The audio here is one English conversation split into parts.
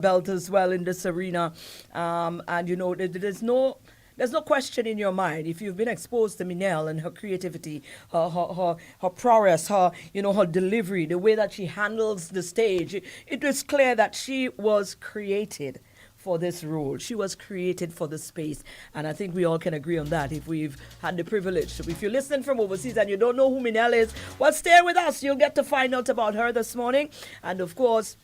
belt as well in this arena. And there's no question in your mind if you've been exposed to Minelle and her creativity, her prowess, her delivery, the way that she handles the stage. It was clear that she was created for this role. She was created for the space. And I think we all can agree on that if we've had the privilege. So if you're listening from overseas and you don't know who Minelle is, well, stay with us. You'll get to find out about her this morning. And of course,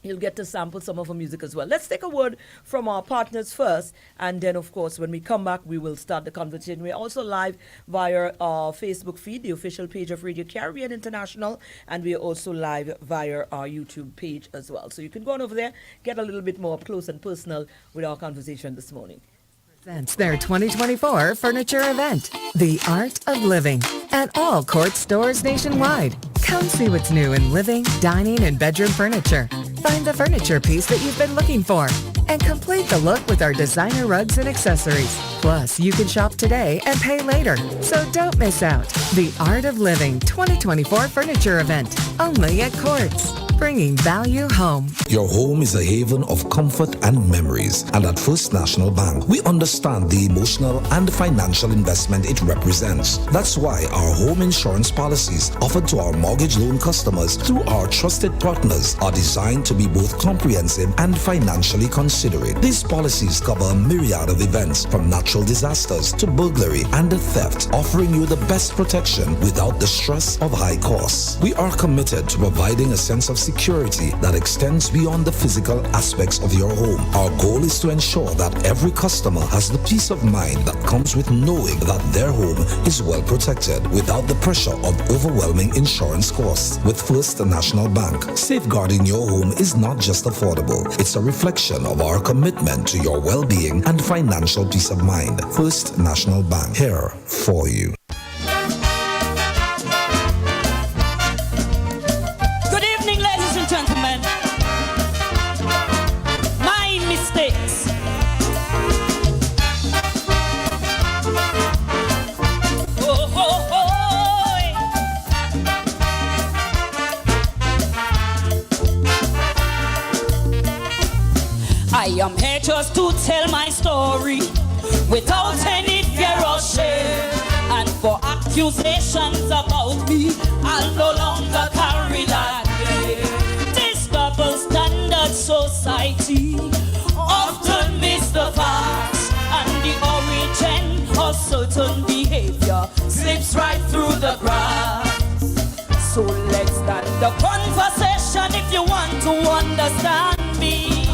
you'll get to sample some of her music as well. Let's take a word from our partners first. And then, of course, when we come back, we will start the conversation. We're also live via our Facebook feed, the official page of Radio Caribbean International. And we are also live via our YouTube page as well. So you can go on over there, get a little bit more up close and personal with our conversation this morning. Presents their 2024 furniture event, The Art of Living, at all Court stores nationwide. Come see what's new in living, dining, and bedroom furniture. Find the furniture piece that you've been looking for and complete the look with our designer rugs and accessories. Plus, you can shop today and pay later, so don't miss out. The Art of Living 2024 furniture event, only at Courts. Bringing value home. Your home is a haven of comfort and memories. And at First National Bank, we understand the emotional and financial investment it represents. That's why our home insurance policies offered to our mortgage loan customers through our trusted partners are designed to be both comprehensive and financially considerate. These policies cover a myriad of events from natural disasters to burglary and theft, offering you the best protection without the stress of high costs. We are committed to providing a sense of security that extends beyond the physical aspects of your home. Our goal is to ensure that every customer has the peace of mind that comes with knowing that their home is well protected without the pressure of overwhelming insurance costs. With First National Bank, safeguarding your home is not just affordable, it's a reflection of our commitment to your well-being and financial peace of mind. First National Bank, here for you. I am here just to tell my story without any fear or shame. And for accusations about me, I'll no longer carry that name. This double standard society often miss the facts, and the origin of certain behavior slips right through the cracks. So let's start the conversation if you want to understand me.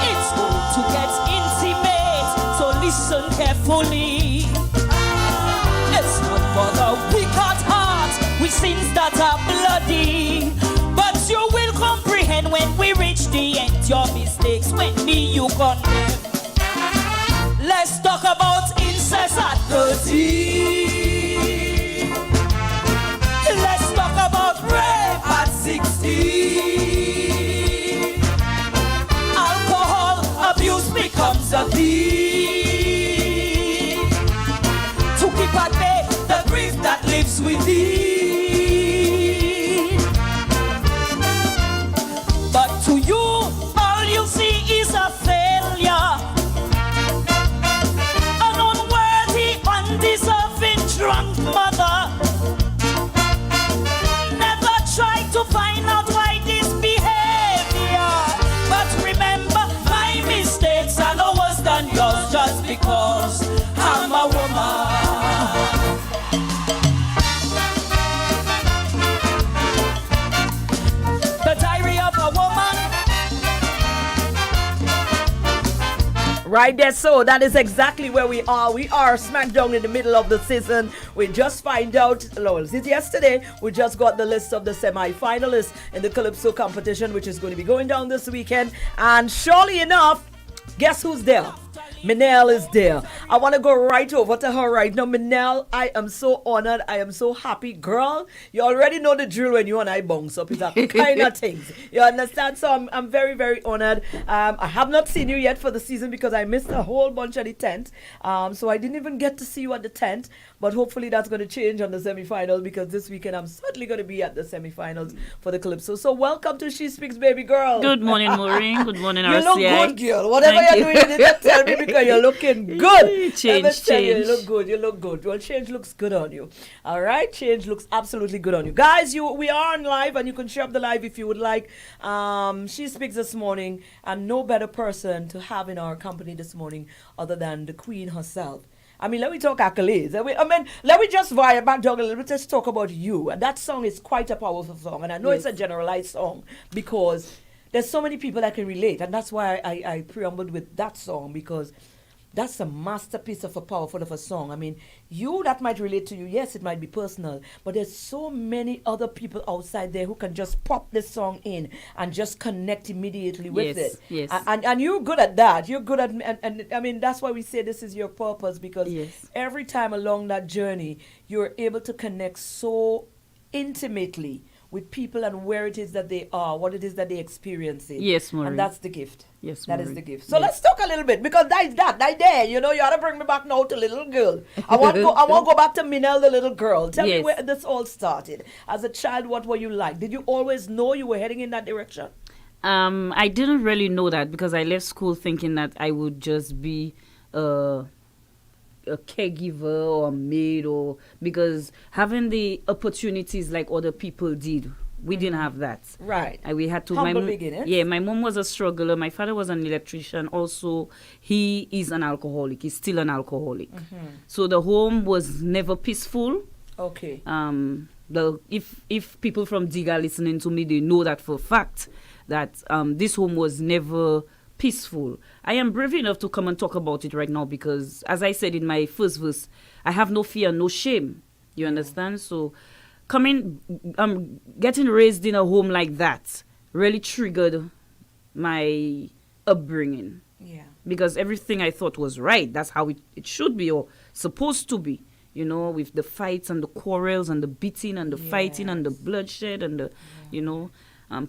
It's going to get intimate, so listen carefully. It's not for the weak at heart with sins that are bloody, but you will comprehend when we reach the end. Your mistakes when me you condemn. Let's talk about incest at 13. Let's talk about rape at 16. Alcohol abuse becomes a theme to keep at bay the grief that lives within. But to you, all you see is a failure, an unworthy, undeserving drunk mother. Never try to find out why this behavior, but remember my mistakes are no worse than yours just because I'm a woman. The diary of a woman. Right there, so that is exactly where we are. We are smack down in the middle of the season. We just find out, since yesterday, we just got the list of the semi-finalists in the Calypso competition, which is going to be going down this weekend. And surely enough, guess who's there? Minelle is there. I want to go right over to her right now. Minelle, I am so honored. I am so happy. Girl, you already know the drill when you and I bounce up. It's a kind of things. You understand? So I'm very, very honored. I have not seen you yet for the season because I missed a whole bunch at the tent. So I didn't even get to see you at the tent. But hopefully that's going to change on the semifinals because this weekend I'm certainly going to be at the semifinals for the Calypso. So welcome to She Speaks, baby girl. Good morning, Maureen. Good morning, You RCI. look good, girl. Whatever Thank you're doing, you need to tell me because you're looking good. Change. You look good. You look good. Well, change looks good on you. All right, change looks absolutely good on you, guys. We are on live, and you can share up the live if you would like. She Speaks this morning, and no better person to have in our company this morning other than the Queen herself. I mean, let me talk accolades. Let me just vibe back down a little bit. Let's talk about you. And that song is quite a powerful song. And I know it's a generalized song because there's so many people that can relate. And that's why I preambled with that song because that's a masterpiece of a powerful of a song. I mean, that might relate to you. Yes, it might be personal. But there's so many other people outside there who can just pop this song in and just connect immediately with it. Yes. And you're good at that. You're good at, and I mean, that's why we say this is your purpose because every time along that journey, you're able to connect so intimately with people and where it is that they are, what it is that they experience it. Yes, Maureen. And that's the gift. Yes, That is Maureen. the gift. So let's talk a little bit because that there. You ought to bring me back now to little girl. I want to go back to Minelle, the little girl. Tell me where this all started. As a child, what were you like? Did you always know you were heading in that direction? I didn't really know that because I left school thinking that I would just be a caregiver or a maid because having the opportunities like other people did, we didn't have that. Right. We had to. Humble beginnings. Yeah, my mom was a struggler. My father was an electrician. Also, he is an alcoholic. He's still an alcoholic. So the home was never peaceful. Okay. If people from Dig are listening to me, they know that for a fact that this home was never peaceful. I am brave enough to come and talk about it right now because, as I said in my first verse, I have no fear, no shame. You understand? So getting raised in a home like that really triggered my upbringing. Yeah. Because everything I thought was right. That's how it should be or supposed to be. With the fights and the quarrels and the beating and the fighting and the bloodshed and the,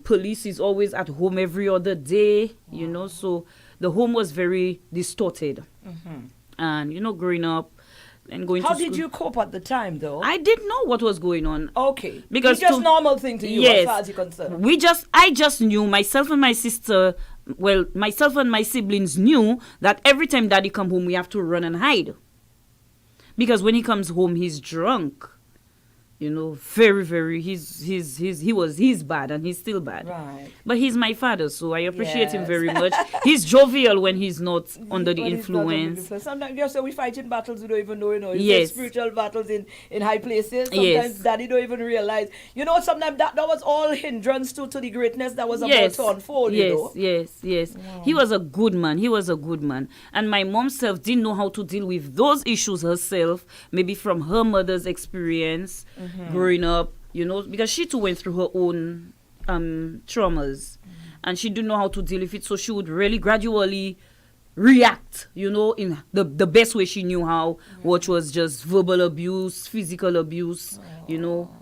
police is always at home every other day, so the home was very distorted. And, growing up and going to school. How did you cope at the time, though? I didn't know what was going on. Okay. Because it's just normal thing to you as far as you're concerned. I just knew, myself and my siblings knew that every time daddy come home, we have to run and hide. Because when he comes home, he's drunk. Very, very, he's bad and he's still bad. Right. But he's my father, so I appreciate him very much. He's jovial when he's not under the influence. Sometimes we fight in battles we don't even know, Yes. Spiritual battles in high places. Sometimes daddy don't even realize. Sometimes that was all hindrance to the greatness that was about to unfold, Yes. Wow. He was a good man. And my mom self didn't know how to deal with those issues herself, maybe from her mother's experience. Growing up, because she too went through her own traumas and she didn't know how to deal with it, so she would really gradually react, in the best way she knew how, which was just verbal abuse, physical abuse,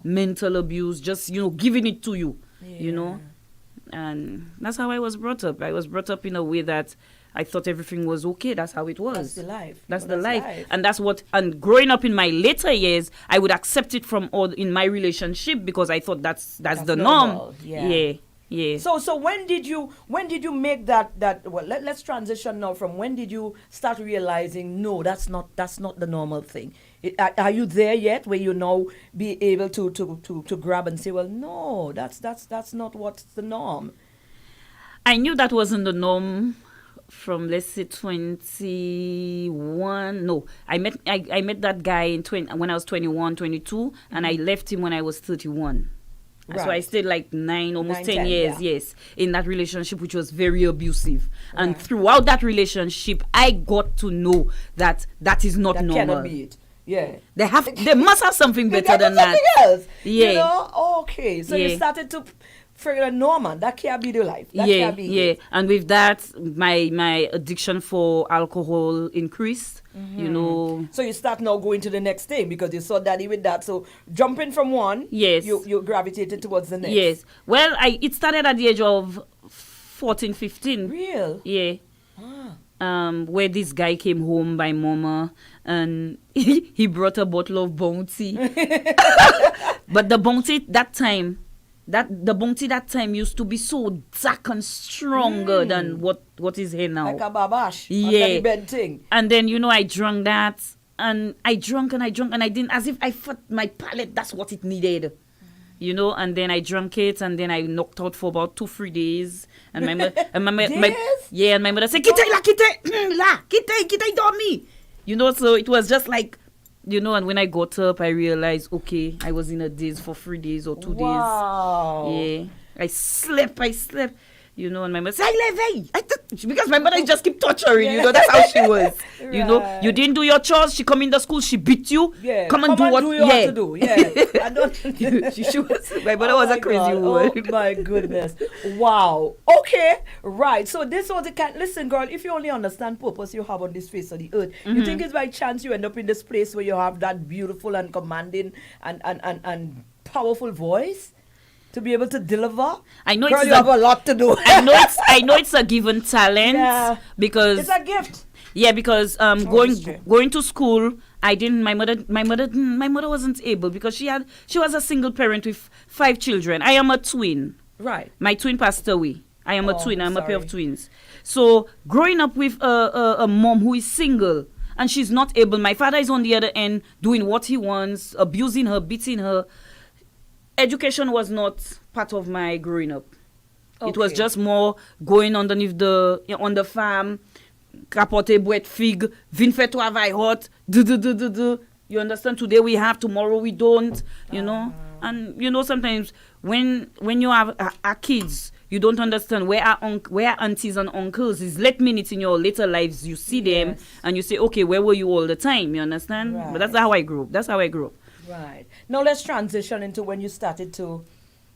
mental abuse, just, giving it to you, and that's how I was brought up. I was brought up in a way that I thought everything was okay. That's how it was. That's the life. That's the life. And that's what, and growing up in my later years, I would accept it from all in my relationship because I thought that's the normal. Norm. Yeah. So when did you make that well, let's transition now from when did you start realizing no, that's not the normal thing. Are you there yet where you now be able to grab and say, well, no, that's not what's the norm? I knew that wasn't the norm from, let's say, 21. No, I met that guy when I was 21, 22, and I left him when I was 31. Right. So I stayed like 10 years, in that relationship, which was very abusive. Right. And throughout that relationship, I got to know that is not normal. That cannot be it. Yeah. They must have something better than that. Something else. Yeah. Okay. So you started to Friggin' no, man. That can't be the life. That yeah, can't be yeah. it. And with that, my addiction for alcohol increased. You know. So you start now going to the next thing because you saw daddy with that. So jumping from one, Yes. you gravitated towards the next. Yes. Well, it started at the age of 14, 15. Real? Yeah. Where this guy came home by mama and he brought a bottle of bounty. But the bounty that time used to be so dark and stronger than what is here now. Like a babash. Yeah. Under the bed thing. And then I drank that and I drank and I didn't, as if I thought my palate that's what it needed. And then I drank it and then I knocked out for about 2-3 days. And my mother, and my mother said, "Kite dormi." So it was just like, and when I got up, I realized, okay, I was in a daze for 3 days or 2 days. Wow. Yeah, I slept. And my mother said, because my mother just keep torturing, that's how she was. Right. You didn't do your chores, she come in the school, she beat you. Yeah. Come and do what you have to do. Yeah. I don't. she was, my mother was a crazy woman. Oh my goodness. Wow. Okay. Right. So this was the kind. Listen, girl, if you only understand purpose you have on this face of the earth, you think it's by chance you end up in this place where you have that beautiful and commanding and powerful voice? To be able to deliver, I know girl, you have a lot to do. I know it's a given talent because it's a gift. Yeah, because going to school, I didn't. My mother wasn't able because she was a single parent with 5 children. I am a twin. Right. My twin passed away. I am a twin. I'm a pair of twins. So growing up with a mom who is single and she's not able. My father is on the other end doing what he wants, abusing her, beating her. Education was not part of my growing up. Okay. It was just more going underneath on the farm, capote boîte fig, vin fait travail hot, do. You understand? Today we have, tomorrow we don't, And sometimes when you have our kids, you don't understand where our aunties and uncles is. Late minutes in your later lives, you see them and you say, okay, where were you all the time? You understand? Right. But that's how I grew up. Right. Now let's transition into when you started to,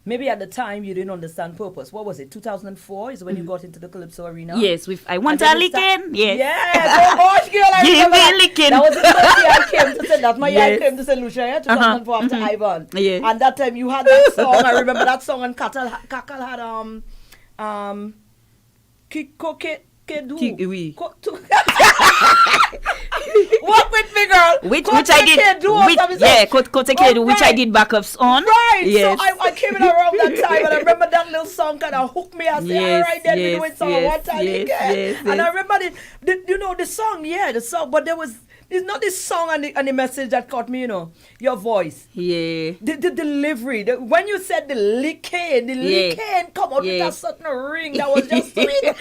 maybe at the time you didn't understand purpose. What was it? 2004 is when you got into the Calypso arena? Yes, I want a licking. Yes. Yes. Oh gosh, girl, I give remember me that. Licking. That was the first year I came to St. That's my year I came to St. Lucia, 2004 after Ivan. Yeah. And that time you had that song. I remember that song and Kakal had Oui. Walk with me, girl. Which I did. Kote Kedu, which I did backups on. Right. Yes. So I came in around that time, and I remember that little song kind of hooked me. I said, all right, then we do it song one time again. And I remember the song, but it's not this song and the message that caught me, your voice. Yeah. The delivery. When you said the licking come out with a certain ring that was just sweet.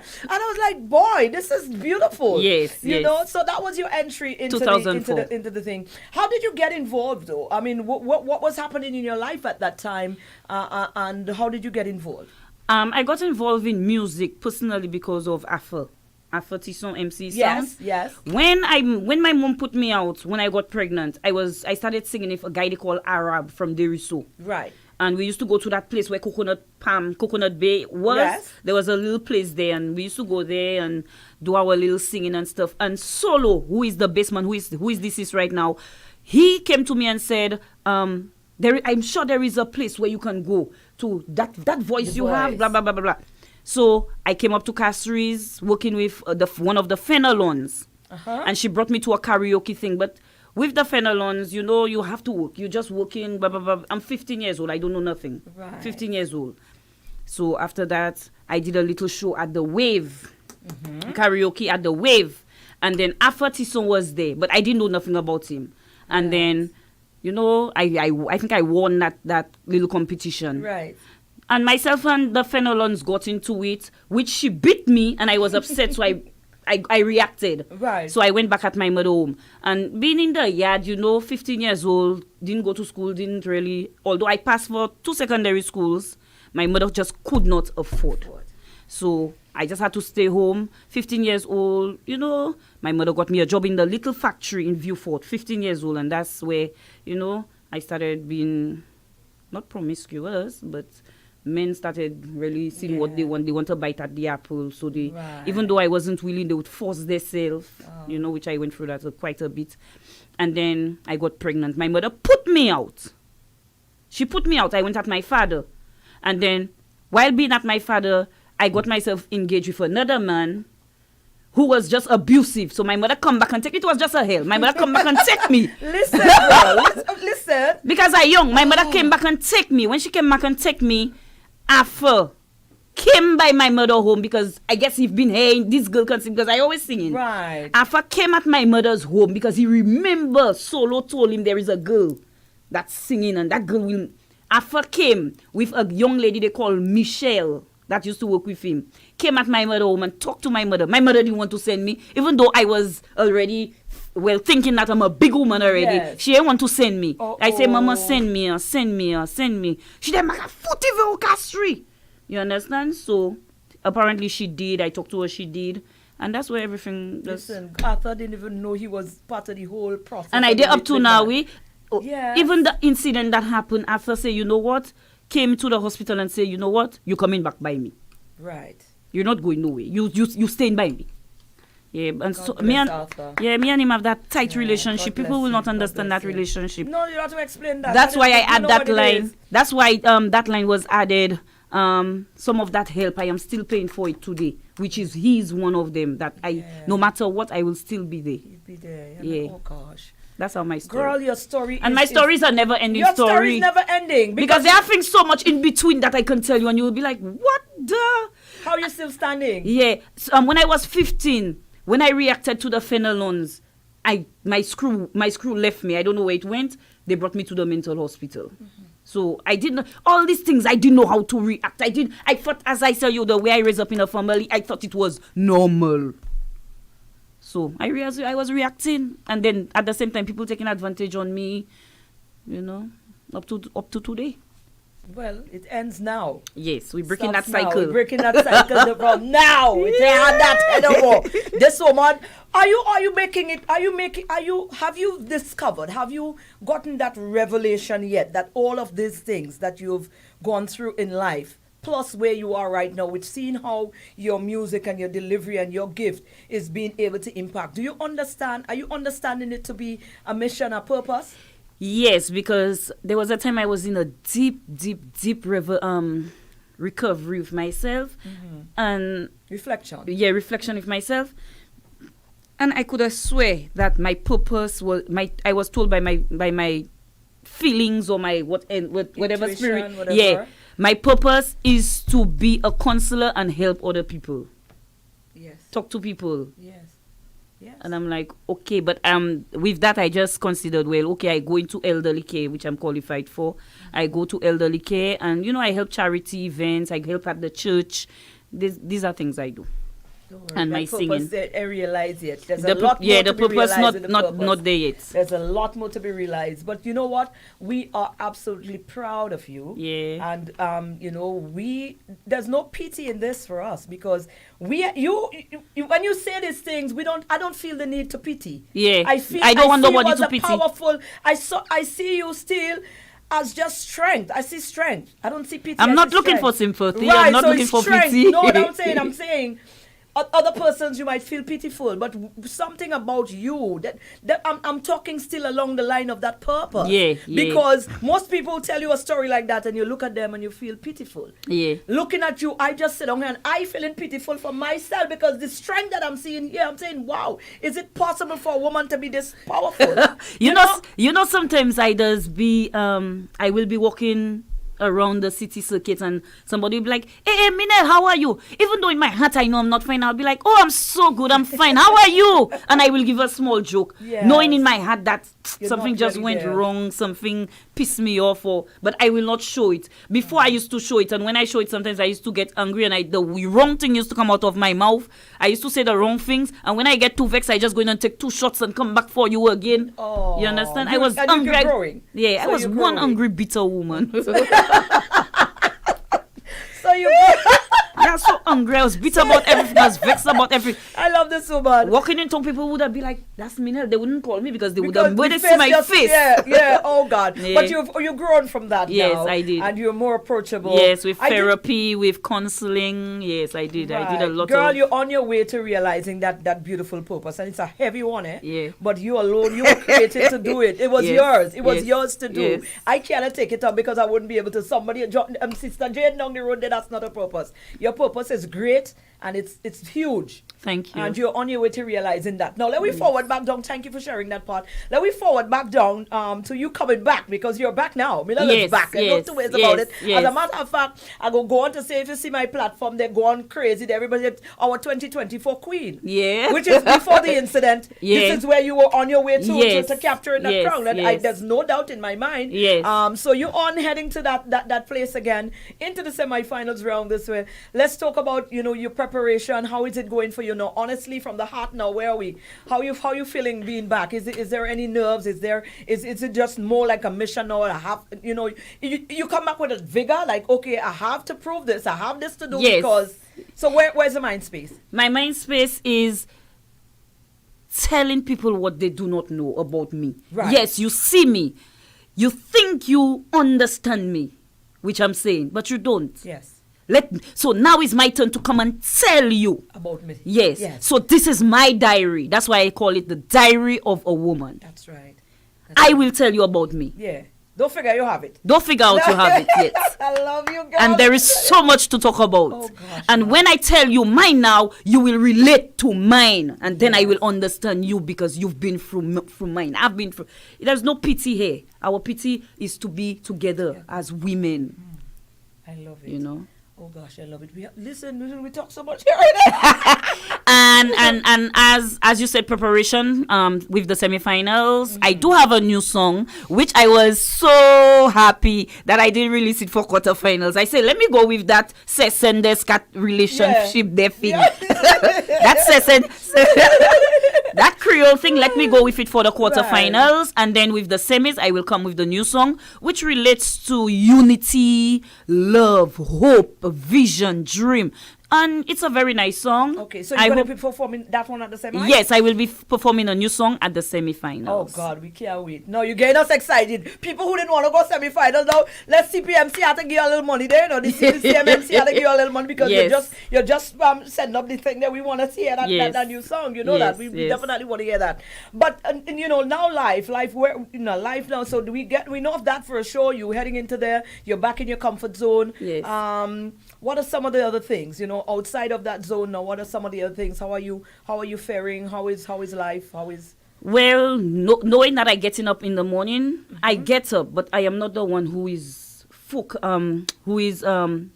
And I was like, boy, this is beautiful. Yes. You know, so that was your entry into the thing. How did you get involved, though? I mean, what was happening in your life at that time, and how did you get involved? I got involved in music personally because of Afro Tisson MC sounds. Yes. When my mom put me out, when I got pregnant, I started singing with a guy they call Arab from Delices. Right. And we used to go to that place where Coconut Bay was. Yes. There was a little place there, and we used to go there and do our little singing and stuff. And Solo, who is the bassman, who is Delices right now, he came to me and said, I'm sure there is a place where you can go to that voice you have, blah, blah, blah, blah, blah. So I came up to Castries working with one of the Fenelons. And she brought me to a karaoke thing. But with the Fenelons, you have to work. You're just working, blah, blah, blah. I'm 15 years old. I don't know nothing. Right. 15 years old. So after that, I did a little show at the Wave. Karaoke at the Wave. And then Afro Tisson was there. But I didn't know nothing about him. And then, I think I won that little competition. Right. And myself and the Fenelons got into it, which she beat me, and I was upset, so I reacted. Right. So I went back at my mother home. And being in the yard, 15 years old, didn't go to school, didn't really, although I passed for 2 secondary schools, my mother just could not afford. So I just had to stay home, 15 years old, my mother got me a job in the little factory in Vieux Fort, 15 years old, and that's where, I started being not promiscuous, but men started really seeing what they want. They want to bite at the apple. So they, even though I wasn't willing, they would force themselves, which I went through that quite a bit. And then I got pregnant. My mother put me out. She put me out. I went at my father. And then while being at my father, I got myself engaged with another man who was just abusive. So my mother come back and take it. Was just a hell. My mother come back and take me. Listen, girl. Listen. Because I young. My mother came back and take me. When she came back and take me, After came by my mother home, because I guess he've been hearing this girl can sing, because I always singing. Right. After came at my mother's home because he remember Solo told him there is a girl that's singing, and that girl will. After came with a young lady they call Michelle that used to work with him. Came at my mother home and talked to my mother. My mother didn't want to send me, even though I was already thinking that I'm a big woman already. Yes. She didn't want to send me. I say, Mama, send me, send me, send me. She didn't make a foot of castry. You understand? So apparently she did. I talked to her, she did. And that's where everything. Listen, Arthur didn't even know he was part of the whole process. And I did up to now. Even the incident that happened, after say, you know what? Came to the hospital and say, you know what? You're coming back by me. Right. You're not going nowhere. You staying by me. Yeah, and so me and him have that tight relationship. People will not understand that relationship. No, you have to explain that. That's why I add that line. That's why that line was added. Some of that help I am still paying for it today, which is he's one of them that no matter what, I will still be there. You'll be there. Yeah. Oh gosh. That's how my story. Girl, your story and my stories are never ending. Your story is never ending because there are things so much in between that I can tell you, and you will be like, "What the? How are you still standing?" Yeah. So, when I was 15, when I reacted to the phenolones, my screw left me. I don't know where it went. They brought me to the mental hospital. So I didn't all these things. I didn't know how to react. I thought, as I tell you, the way I raised up in a family, I thought it was normal. So I realized I was reacting, and then at the same time, people taking advantage on me, up to today. Well, it ends now. Yes, we're breaking that cycle. We're breaking that cycle from now. It's that anymore. This woman, have you discovered, have you gotten that revelation yet that all of these things that you've gone through in life, plus where you are right now, with seeing how your music and your delivery and your gift is being able to impact. Do you understand? Are you understanding it to be a mission, a purpose? Yes, because there was a time I was in a deep recovery with myself. And reflection. Yeah, reflection with myself. And I could have swear that my purpose was I was told by my feelings or my whatever intuition, spirit. Whatever. Yeah. My purpose is to be a counselor and help other people. Yes. Talk to people. Yes. Yes. And I'm like, okay, but with that I just considered, well, okay, I go into elderly care, which I'm qualified for. I go to elderly care, and I help charity events. I help at the church. These are things I do. And my singing. I realize yet. There's a lot more the to be purpose realized. not there yet. There's a lot more to be realized. But you know what? We are absolutely proud of you. Yeah. And there's no pity in this for us, because when you say these things, I don't feel the need to pity. Yeah. I don't want nobody to pity. Powerful. I see you still as just strength. I see strength. I don't see pity. I'm not looking for sympathy. Right, I'm not looking for pity. No, what I'm saying other persons you might feel pitiful, but something about you that I'm talking still along the line of that purpose. Yeah. Because most people tell you a story like that and you look at them and you feel pitiful. Yeah. Looking at you, I just sit down here and I feeling pitiful for myself, because the strength that I'm seeing here, I'm saying, wow, is it possible for a woman to be this powerful? you know, sometimes I will be walking around the city circuit and somebody will be like, hey, Minelle, how are you? Even though in my heart I know I'm not fine, I'll be like, oh, I'm so good, I'm fine, how are you? And I will give a small joke, knowing in my heart that something just went wrong, something pissed me off, but I will not show it. Before I used to show it, and when I show it, sometimes I used to get angry, and the wrong thing used to come out of my mouth. I used to say the wrong things, and when I get too vexed, I just go in and take 2 shots and come back for you again. Oh, you understand? I was angry. I was one angry, bitter woman. So you yeah, so hungry. I was bitter about everything. I was vexed about everything. I love this so much. Walking in town, people would have been like, "That's Minelle." They wouldn't call me because they would Because have when the they see my just- face. Yeah. Oh God. Yeah. But you've grown from that Yes, now. I did. And you're more approachable. Yes, with I did- therapy, with counseling. Yes, I did. I did a Right. lot Girl, of. you're on your way to realizing that beautiful purpose, and it's a heavy one, eh? Yeah. But you alone, you were created to do it. It was Yes. yours. It was Yes. yours to do. Yes. I cannot take it up because I wouldn't be able to. Somebody, Sister Jane down the road, there, that's not a purpose. Your purpose is great, and it's huge. Thank you. And you're on your way to realizing that. Now, let me forward back down. Thank you for sharing that part. Let me forward back down to you coming back because you're back now. Minelle is Yes, back. And no yes, two ways yes, about it. yes. As a matter of fact, I go on to say, if you see my platform, they're going crazy. Everybody, our 2024 queen. Yeah. Which is before the incident. Yeah. This is where you were on your way Yes, to capturing that yes, crown. And yes. there's no doubt in my mind. Yes. So you're on heading to that place again into the semifinals round this way. Let's talk about your preparation. How is it going for you now? Honestly, from the heart now, where are we? How you feeling being back? Is there any nerves? Is it just more like a mission now? I have you come back with a vigor like, okay, I have to prove this. I have this to do Yes. because. So where's the mind space? My mind space is telling people what they do not know about me. Right. Yes, you see me. You think you understand me, which I'm saying, but you don't. Yes. So now is my turn to come and tell you. About me. Yes. Yes. So this is my diary. That's why I call it the diary of a woman. That's right. I will tell you about me. Yeah. Don't figure you have it. Don't figure out you have it yet. I love you, girl. And there is so much to talk about. Oh, gosh, and when I tell you mine now, you will relate to mine. And then I will understand you because you've been through mine. I've been through. There's no pity here. Our pity is to be together as women. I love it. You know? Oh gosh, I love it. Listen, we talk so much here right now. and as you said, preparation with the semifinals. I do have a new song which I was so happy that I didn't release it for quarterfinals. I said, let me go with that Sesendescat relationship they thing. That Creole thing, let me go with it for the quarterfinals. And then with the semis, I will come with the new song, which relates to unity, love, hope, vision, dream. And it's a very nice song. Okay, so you're going to be performing that one at the semi? Yes, I will be performing a new song at the semifinals. Oh God, we can't wait. No, you're getting us excited. People who didn't want to go semi-final now, let's CPMC have to give you a little money there. The CMMC have to give you a little money because Yes. you're just setting up the thing that we want to hear, that new song. You know Yes, that. We yes. definitely want to hear that. But now life now. So we know of that for sure. You're heading into there. You're back in your comfort zone. Yes. What are some of the other things? Outside of that zone now, what are some of the other things? How are you faring? How is life? Well, knowing that I getting up in the morning, I get up, but I am not the one who is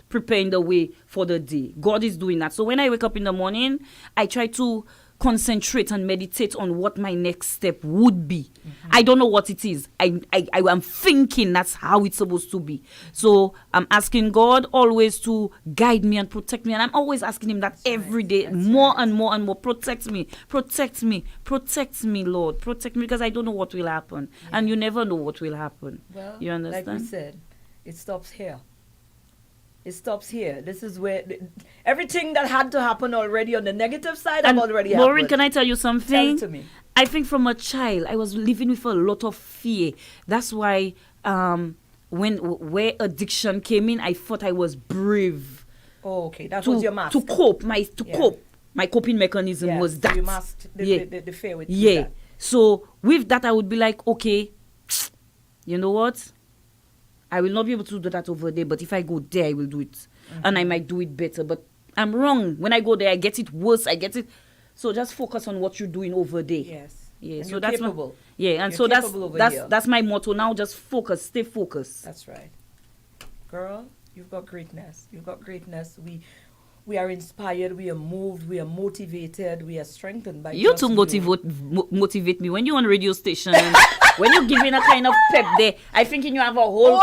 preparing the way for the day. God is doing that. So when I wake up in the morning, I try to concentrate and meditate on what my next step would be. I don't know what it is. I am thinking that's how it's supposed to be. So I'm asking God always to guide me and protect me. And I'm always asking him that every day, more and more and more. Protect me, Lord. Protect me because I don't know what will happen. Yeah. And you never know what will happen. Well, you understand? like we said, it stops here. It stops here. This is where everything that had to happen already on the negative side have already happened. Maureen, can I tell you something? Tell it to me. I think from a child, I was living with a lot of fear. That's why where addiction came in, I thought I was brave. Oh, okay. That was your mask. To cope. My coping mechanism was that. So you masked the fear with Yeah. that. So with that, I would be like, okay, you know what? I will not be able to do that over there, but if I go there, I will do it. And I might do it better. But I'm wrong. When I go there, I get it worse. So just focus on what you're doing over there. Yes. Yeah. And So you're that's capable. and You're so capable over here. that's my motto now. Just focus, stay focused. That's right. Girl, you've got greatness. We are inspired, we are moved, we are motivated, we are strengthened by You just to motivate me when you're on radio station. When you're giving a kind of pep there, I think you have a whole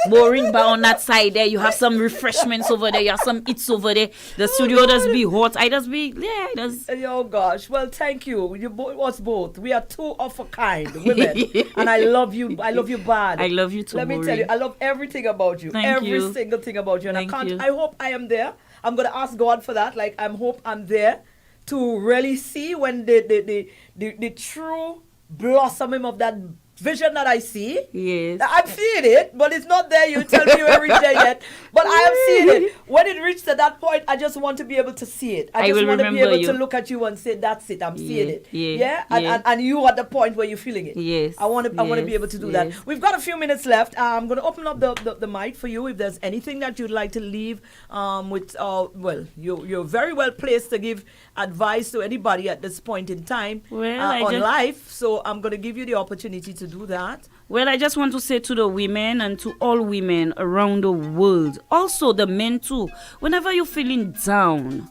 Maureen bar on that side there. You have some refreshments over there. You have some eats over there. The studio does be hot. Oh gosh. Well, thank you. You us both. We are two of a kind women, and I love you. I love you bad. I love you too. Let me tell you, I love everything about you. Thank Every you. single thing about you. And Thank you. I hope I am there. I'm gonna ask God for that. Like, I hope I'm there to really see when the true blossoming of that vision that I see. Yes. I'm seeing it, but it's not there. You tell me you haven't reached there yet. But I am seeing it. When it reached at that point, I just want to be able to see it. I just want to be able to look at you and say, that's it, I'm seeing it. Yeah? And you at the point where you're feeling it. Yes. I want to be able to do that. We've got a few minutes left. I'm going to open up the mic for you. If there's anything that you'd like to leave with, well, you're very well placed to give advice to anybody at this point in time on life. So I'm going to give you the opportunity to do that. Well, I just want to say to the women and to all women around the world, also the men too, whenever you're feeling down,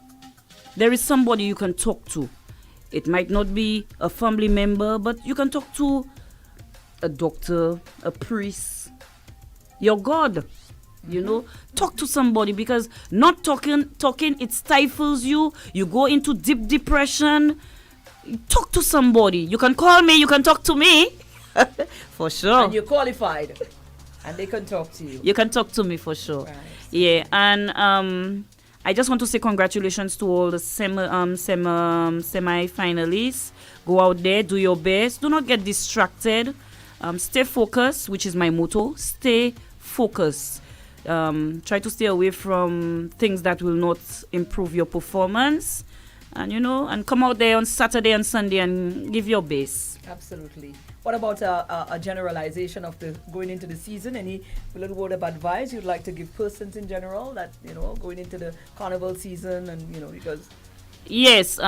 there is somebody you can talk to. It might not be a family member, but you can talk to a doctor, a priest, your God. You know, talk to somebody, because not talking, it stifles you. You go into deep depression. Talk to somebody. You can call me, you can talk to me. For sure. And you're qualified. And they can talk to you. You can talk to me for sure. Right. Yeah, and I just want to say congratulations to all the semi-finalists. Go out there, do your best. Do not get distracted. Stay focused, which is my motto. Stay focused. Try to stay away from things that will not improve your performance. And, and come out there on Saturday and Sunday and give your best. Absolutely. What about a generalization of the going into the season? Any little word of advice you'd like to give persons in general that, going into the carnival season and, because... Yes,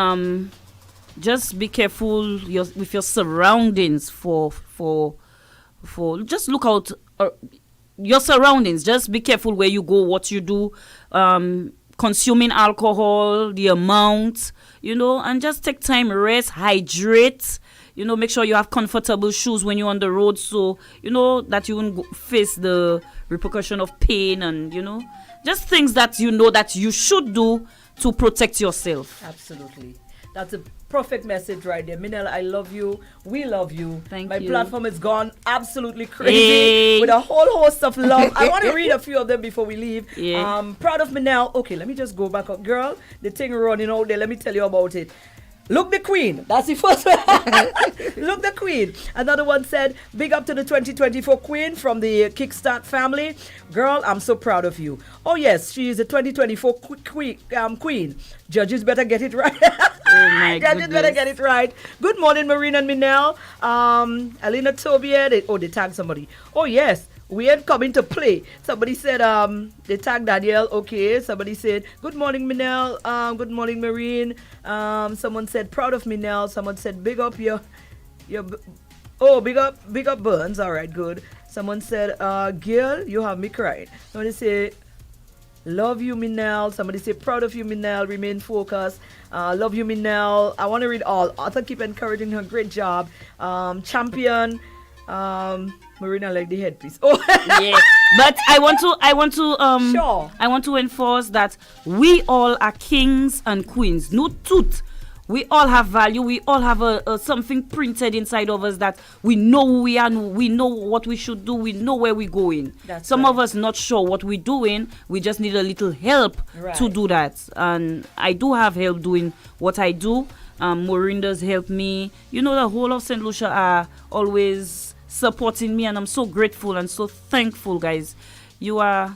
just be careful with your surroundings for just look out your surroundings. Just be careful where you go, what you do, consuming alcohol, the amount, and just take time, rest, hydrate. Make sure you have comfortable shoes when you're on the road, so that you won't face the repercussion of pain and just things that that you should do to protect yourself. Absolutely. That's a perfect message right there. Minelle, I love you. We love you. Thank you. My platform has gone absolutely crazy with a whole host of love. I want to read a few of them before we leave. Yeah. Proud of Minelle. Okay, let me just go back up. Girl, the thing running out there. Let me tell you about it. Look the Queen. That's the first one. Look the Queen. Another one said, big up to the 2024 Queen from the Kickstart family. Girl, I'm so proud of you. Oh, yes, she is a 2024 Queen. Judges better get it right. Judges better get it right. Good morning, Mareen and Minelle. Alina Tobia. They tagged somebody. Oh, yes. We ain't coming to play. Somebody said, they tagged Danielle. Okay. Somebody said, good morning, Minelle. Good morning, Mareen. Someone said, proud of Minelle. Someone said, big up your big up Burns. All right, good. Someone said, Gil, you have me crying. Somebody say, love you, Minelle. Somebody say, proud of you, Minelle. Remain focused. Love you, Minelle. I want to read all. Arthur, keep encouraging her. Great job. Champion. Marina, like the headpiece. Oh, yeah. But I want to sure. I want to enforce that we all are kings and queens. No truth. We all have value. We all have a something printed inside of us that we know who we are. We know what we should do. We know where we're going. Some of us not sure what we're doing. We just need a little help to do that. And I do have help doing what I do. Mareen does help me. The whole of St. Lucia are always supporting me, and I'm so grateful and so thankful, guys. You are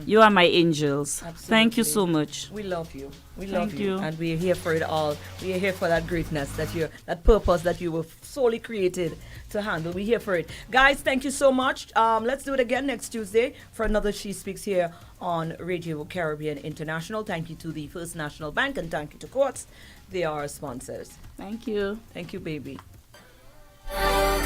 my angels. Absolutely. Thank you so much. We love you. We Thank love you. you. And we're here for it all. We are here for that greatness, that purpose that you were solely created to handle. We're here for it. Guys, thank you so much. Let's do it again next Tuesday for another She Speaks here on Radio Caribbean International. Thank you to the First National Bank and thank you to Courts. They are our sponsors. Thank you. Thank you, baby. Nice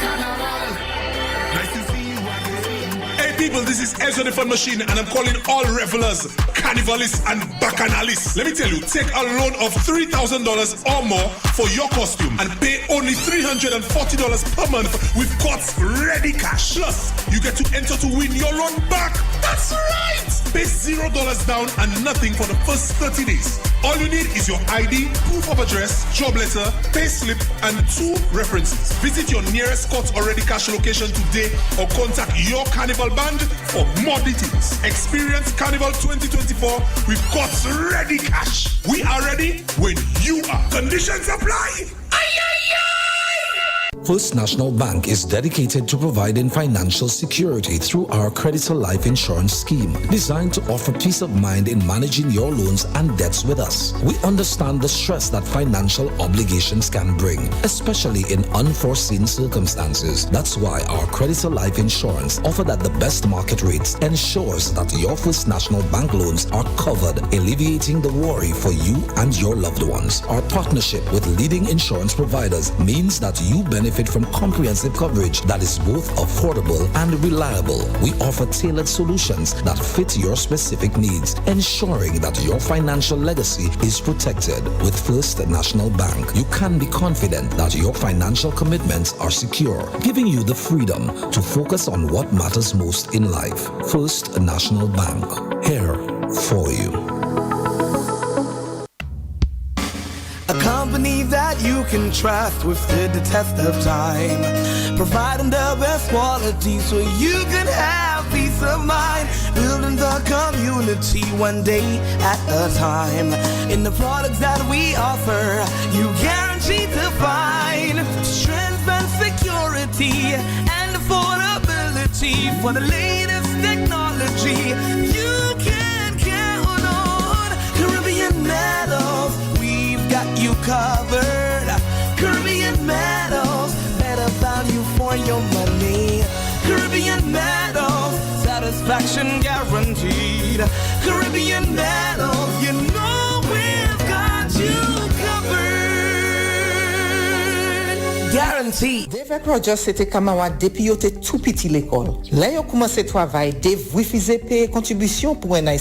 to see you again. Hey people, this is Ezra the Fun Machine and I'm calling all revelers, carnivalists and bacchanalists. Let me tell you, take a loan of $3,000 or more for your costume and pay only $340 per month with Courts ready cash. Plus, you get to enter to win your loan back. That's right! Pay $0 down and nothing for the first 30 days. All you need is your ID, proof of address, job letter, pay slip, and 2 references. Visit your nearest Courts Already Cash location today or contact your Carnival Bank And for more details, experience Carnival 2024 with Courts Ready Cash. We are ready when you are. Conditions apply. First National Bank is dedicated to providing financial security through our Creditor Life Insurance Scheme, designed to offer peace of mind in managing your loans and debts with us. We understand the stress that financial obligations can bring, especially in unforeseen circumstances. That's why our Creditor Life Insurance, offered at the best market rates, ensures that your First National Bank loans are covered, alleviating the worry for you and your loved ones. Our partnership with leading insurance providers means that you benefit from comprehensive coverage that is both affordable and reliable. We offer tailored solutions that fit your specific needs, ensuring that your financial legacy is protected. With First National Bank, you can be confident that your financial commitments are secure, giving you the freedom to focus on what matters most in life. First National Bank, here for you. A company that you can trust withstood the test of time, providing the best quality so you can have peace of mind, building the community one day at a time. In the products that we offer, you guarantee to find strength and security and affordability for the latest technology. You can count on Caribbean Metals. Got you covered. Caribbean Metals, better value for your money. Caribbean Metals, satisfaction guaranteed. Caribbean Metals, you know we've got you covered. Guaranteed. Devek Roger c'était kamawa depuis yo te tout petit l'école. Là yo commencé travail, dev refuser payer contribution pour un